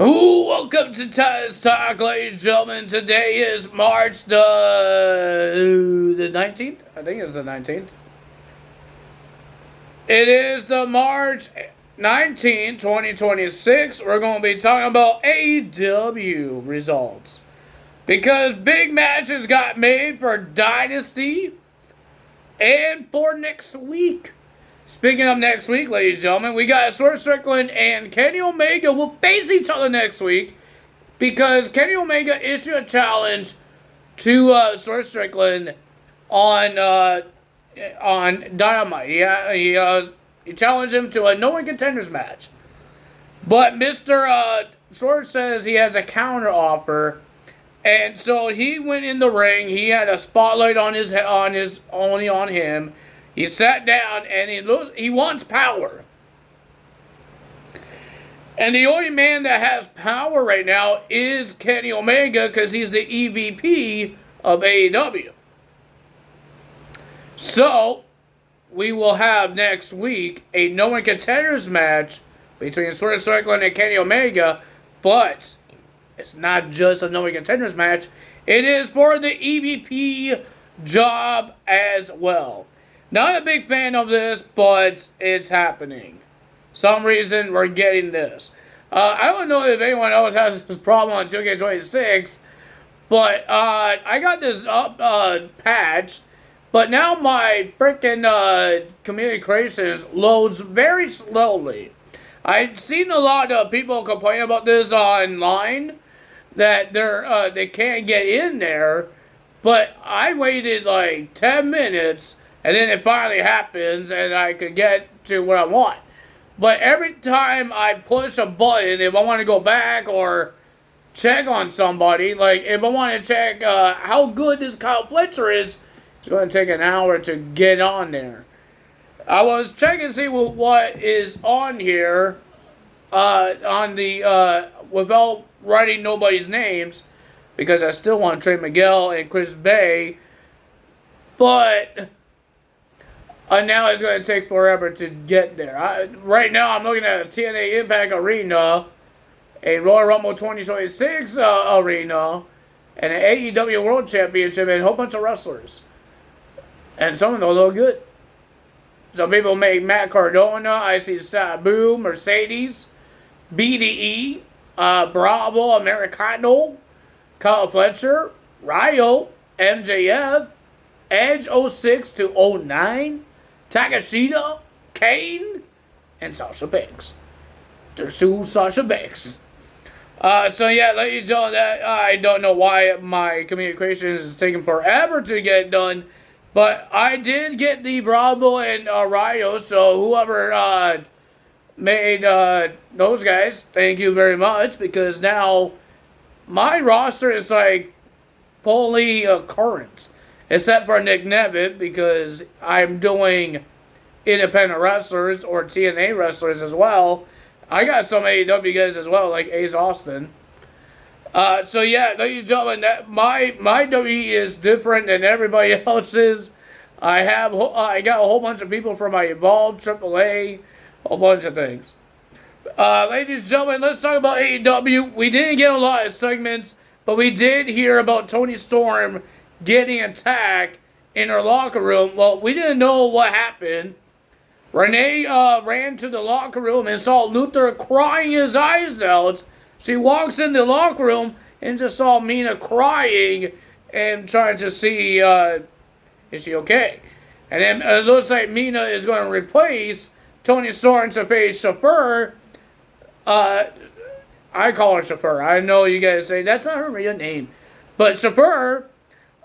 Ooh, welcome to Taz Talk, ladies and gentlemen. Today is March the 19th. I think it's the 19th. It is the March 19, 2026. We're going to be talking about AEW results. Because big matches got made for Dynasty and for next week. Speaking of next week, ladies and gentlemen, we got Swerve Strickland and Kenny Omega will face each other next week because Kenny Omega issued a challenge to Swerve Strickland on Dynamite. He challenged him to a no-win contenders match, but Mr. Swerve says he has a counter offer, and so he went in the ring. He had a spotlight on him. He sat down and he wants power. And the only man that has power right now is Kenny Omega because he's the EVP of AEW. So, we will have next week a no-win contenders match between Swerve Strickland and Kenny Omega, but it's not just a no-win contenders match. It is for the EVP job as well. Not a big fan of this, but it's happening. Some reason we're getting this. I don't know if anyone else has this problem on 2K26, but I got this patch, but now my freaking community creations loads very slowly. I've seen a lot of people complain about this online, that they can't get in there, but I waited like 10 minutes, and then it finally happens, and I could get to what I want. But every time I push a button, if I want to go back or check on somebody, like if I want to check how good this Kyle Fletcher is, it's going to take an hour to get on there. I was checking to see what is on here, without writing nobody's names, because I still want Trey Miguel and Chris Bay, but now it's going to take forever to get there. Right now, I'm looking at a TNA Impact Arena, a Royal Rumble 2026 arena, and an AEW World Championship, and a whole bunch of wrestlers. And some of them look good. Some people make Matt Cardona. I see Sabu, Mercedes, BDE, Bravo, Americano, Kyle Fletcher, Ryo, MJF, Edge 06 to 09, Takashita, Kane, and Sasha Banks. There's two Sasha Banks. So yeah, ladies and gentlemen, I don't know why my community creations is taking forever to get done, but I did get the Bravo and Ryo, so whoever made those guys, thank you very much, because now my roster is like fully current. Except for Nick Nevitt, because I'm doing independent wrestlers or TNA wrestlers as well. I got some AEW guys as well, like Ace Austin. So yeah, ladies and gentlemen, my WWE is different than everybody else's. I got a whole bunch of people from my Evolve, AAA, a whole bunch of things. Ladies and gentlemen, let's talk about AEW. We didn't get a lot of segments, but we did hear about Toni Storm getting attacked in her locker room. Well, we didn't know what happened. Renee ran to the locker room and saw Luther crying his eyes out. She walks in the locker room and just saw Mina crying and trying to see, is she okay? And then it looks like Mina is going to replace Toni Storm to face Chauffeur. I call her Chauffeur. I know you guys say that's not her real name. But Chauffeur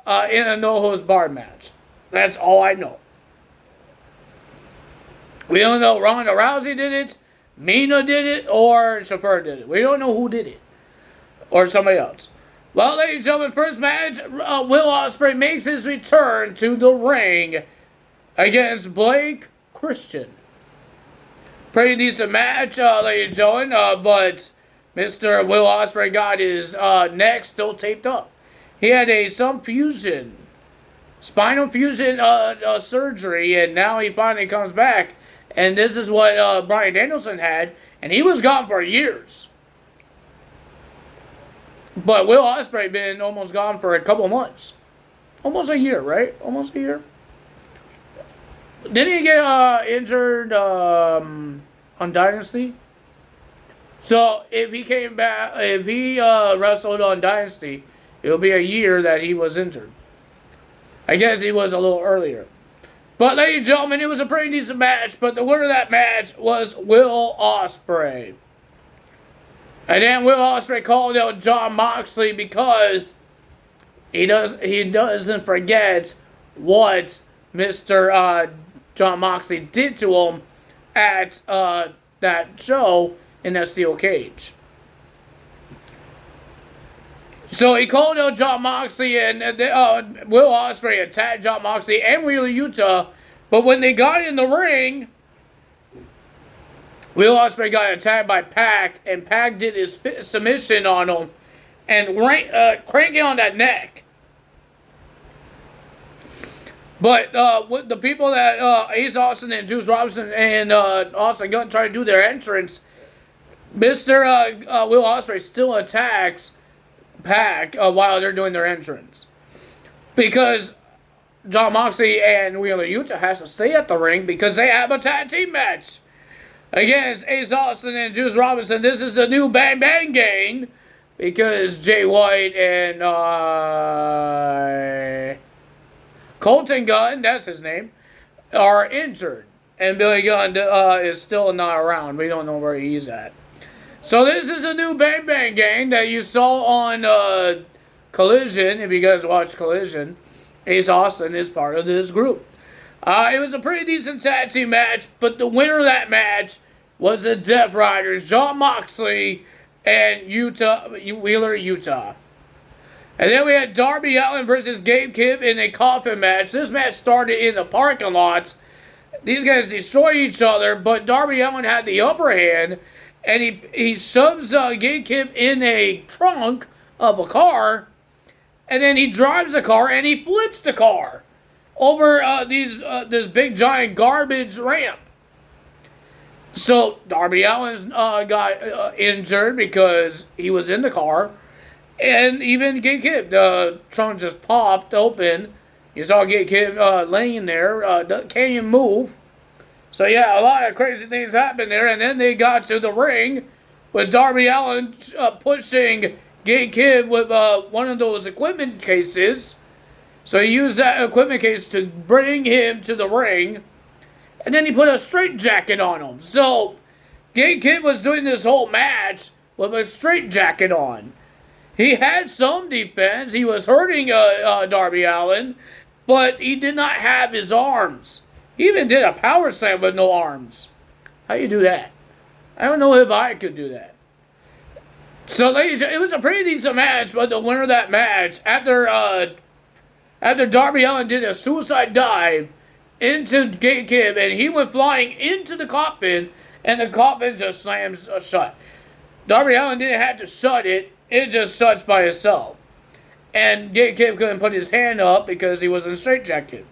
in a no-holds-barred match. That's all I know. We don't know Ronda Rousey did it, Mina did it, or Chauffeur did it. We don't know who did it. Or somebody else. Well, ladies and gentlemen, first match, Will Ospreay makes his return to the ring against Blake Christian. Pretty decent match, ladies and gentlemen, but Mr. Will Ospreay got his neck still taped up. He had spinal fusion surgery, and now he finally comes back. And this is what Bryan Danielson had, and he was gone for years. But Will Ospreay been almost gone for a couple months. Almost a year, right? Almost a year. Didn't he get injured on Dynasty? So if he came back, if he wrestled on Dynasty, it'll be a year that he was injured. I guess he was a little earlier. But ladies and gentlemen, it was a pretty decent match. But the winner of that match was Will Ospreay. And then Will Ospreay called out Jon Moxley because he doesn't forget what Mr. Jon Moxley did to him at that show in that steel cage. So he called out Jon Moxley, and Will Ospreay attacked Jon Moxley and Wheeler Yuta. But when they got in the ring, Will Ospreay got attacked by Pac, and Pac did his submission on him and cranking on that neck. But with the people that Ace Austin and Juice Robinson and Austin Gunn try to do their entrance, Mr. Will Ospreay still attacks Pac while they're doing their entrance. Because Jon Moxley and Wheeler Yuta has to stay at the ring because they have a tag team match against Ace Austin and Juice Robinson. This is the new Bang Bang Gang because Jay White and Colton Gunn, that's his name, are injured. And Billy Gunn is still not around. We don't know where he's at. So this is the new Bang Bang Gang that you saw on Collision. If you guys watch Collision, Ace Austin is part of this group. It was a pretty decent tag team match, but the winner of that match was the Death Riders, Jon Moxley and Wheeler Yuta. And then we had Darby Allin versus Gabe Kidd in a coffin match. This match started in the parking lots. These guys destroy each other, but Darby Allin had the upper hand, and he shoves Gabe Kidd in a trunk of a car, and then he drives the car and he flips the car over this big giant garbage ramp. So Darby Allin's got injured because he was in the car. And even Gabe Kidd, the trunk just popped open. You saw Gabe Kidd laying there. Can't even move. So yeah, a lot of crazy things happened there. And then they got to the ring with Darby Allin pushing Gabe Kidd with one of those equipment cases. So he used that equipment case to bring him to the ring. And then he put a straitjacket on him. So Gabe Kidd was doing this whole match with a straitjacket on. He had some defense. He was hurting Darby Allin, but he did not have his arms. He even did a power slam with no arms. How you do that? I don't know if I could do that. So, ladies, it was a pretty decent match, but the winner of that match, after Darby Allin did a suicide dive into Gabe Kidd, and he went flying into the coffin, and the coffin just slams shut. Darby Allin didn't have to shut it. It just shuts by itself. And Gabe Kidd couldn't put his hand up because he was in a straitjacket.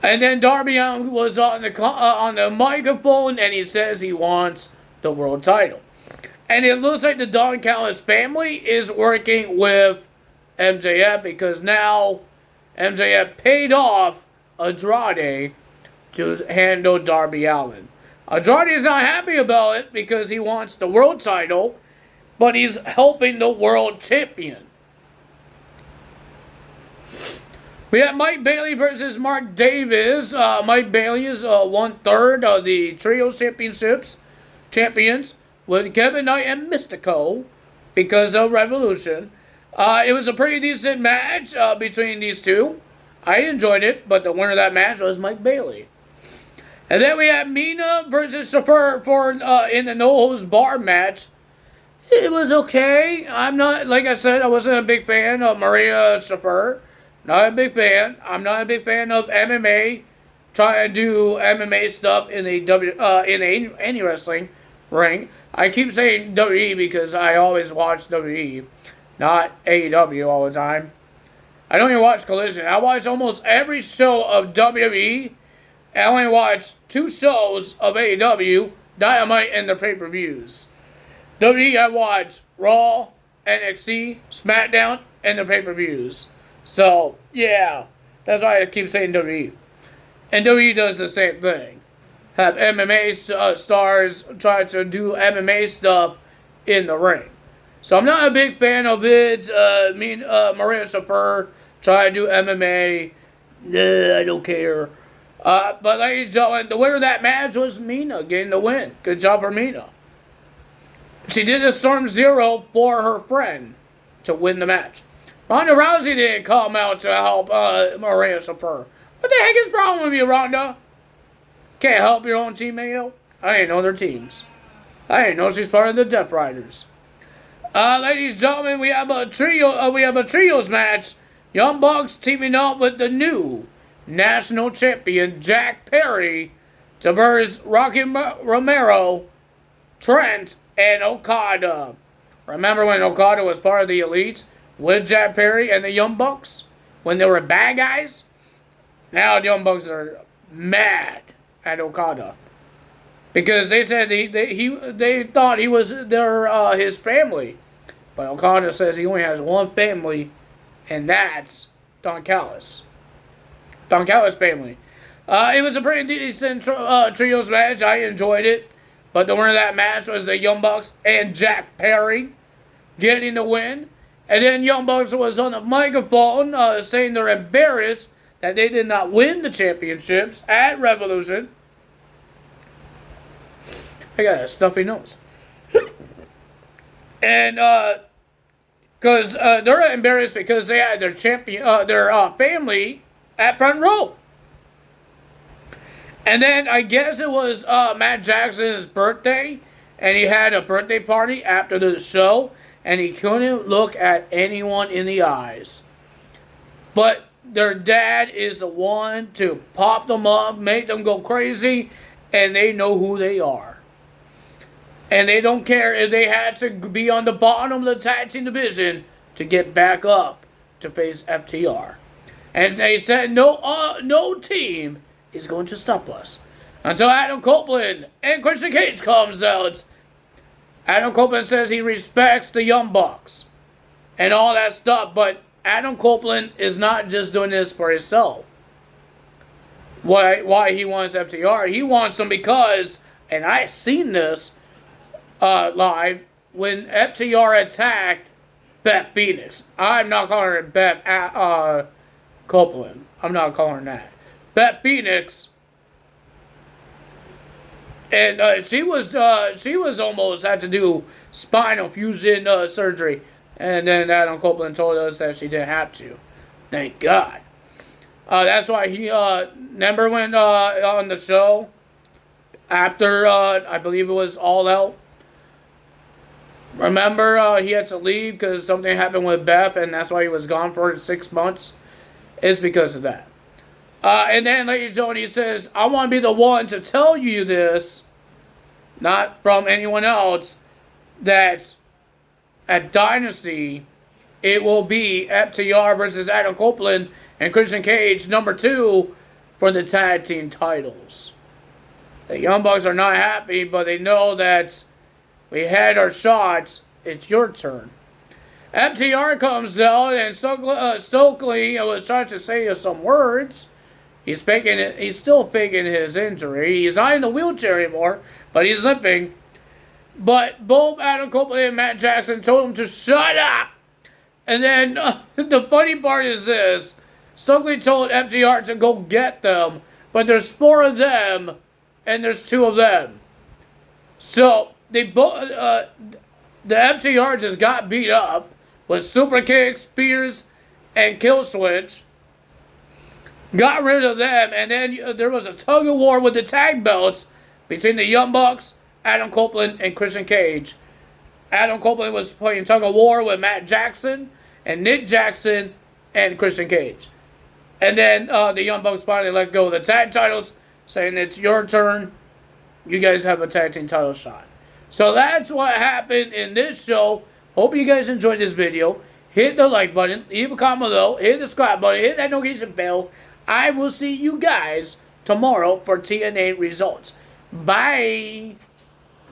And then Darby Allin was on the microphone, and he says he wants the world title. And it looks like the Don Callis family is working with MJF because now MJF paid off Andrade to handle Darby Allin. Andrade is not happy about it because he wants the world title, but he's helping the world champion. We have Mike Bailey versus Mark Davis. Mike Bailey is 1/3 of the Trio champions with Kevin Knight and Mystico because of Revolution. It was a pretty decent match between these two. I enjoyed it, but the winner of that match was Mike Bailey. And then we have Mina versus Shafir in the No Holds Barred match. It was okay. I'm not, like I said, I wasn't a big fan of Maria Shafir. Not a big fan. I'm not a big fan of MMA. Trying to do MMA stuff in any wrestling ring. I keep saying WWE because I always watch WWE, not AEW all the time. I don't even watch Collision. I watch almost every show of WWE. I only watch 2 shows of AEW, Dynamite, and the pay-per-views. WWE, I watch Raw, NXT, SmackDown, and the pay-per-views. So, yeah, that's why I keep saying WWE. And WWE does the same thing. Have MMA stars try to do MMA stuff in the ring. So I'm not a big fan of it. Maria Shafir try to do MMA. Nah, I don't care. But ladies and gentlemen, the winner of that match was Mina getting the win. Good job for Mina. She did a Storm Zero for her friend to win the match. Ronda Rousey didn't come out to help Maria Shafir. What the heck is the problem with you, Ronda? Can't help your own teammate, yo? I didn't know their teams. I didn't know she's part of the Death Riders. Ladies and gentlemen, we have a trios match. Young Bucks teaming up with the new national champion Jack Perry to versus Rocky Romero, Trent, and Okada. Remember when Okada was part of the Elite with Jack Perry and the Young Bucks when they were bad guys? Now the Young Bucks are mad at Okada because they said they thought he was his family, but Okada says he only has one family, and that's Don Callis. Don Callis family. It was a pretty decent trios match. I enjoyed it, but the winner of that match was the Young Bucks and Jack Perry getting the win. And then Young Bucks was on the microphone saying they're embarrassed that they did not win the championships at Revolution. I got a stuffy nose. And because they're embarrassed because they had their family at front row. And then I guess it was Matt Jackson's birthday, and he had a birthday party after the show, and he couldn't look at anyone in the eyes. But their dad is the one to pop them up, make them go crazy, and they know who they are. And they don't care if they had to be on the bottom of the tag team division to get back up to face FTR. And they said no team is going to stop us until Adam Copeland and Christian Cage comes out. Adam Copeland says he respects the Young Bucks and all that stuff, but Adam Copeland is not just doing this for himself. Why he wants FTR? He wants them because, and I've seen this live, when FTR attacked Beth Phoenix. I'm not calling her Beth Copeland. I'm not calling her that. Beth Phoenix. And she was almost had to do spinal fusion surgery. And then Adam Copeland told us that she didn't have to. Thank God. That's why he never went on the show after, I believe it was All Out. Remember, he had to leave because something happened with Beth, and that's why he was gone for 6 months. It's because of that. And then, ladies and gentlemen, he says, I want to be the one to tell you this, not from anyone else, that at Dynasty, it will be FTR versus Adam Copeland and Christian Cage, number 2, for the tag team titles. The Young Bucks are not happy, but they know that we had our shots. It's your turn. FTR comes out, and Stokely was trying to say some words. He's still faking his injury. He's not in the wheelchair anymore, but he's limping. But both Adam Copeland and Matt Jackson told him to shut up. And then the funny part is this. Stokely told FTR to go get them, but there's 4 of them, and there's 2 of them. So they both, the FTR just got beat up with super kicks, spears, and kill switch. Got rid of them, and then there was a tug of war with the tag belts between the Young Bucks, Adam Copeland, and Christian Cage. Adam Copeland was playing tug of war with Matt Jackson and Nick Jackson and Christian Cage. And then the Young Bucks finally let go of the tag titles, saying it's your turn. You guys have a tag team title shot. So that's what happened in this show. Hope you guys enjoyed this video. Hit the like button, leave a comment below, hit the subscribe button, hit that notification bell. I will see you guys tomorrow for TNA results. Bye.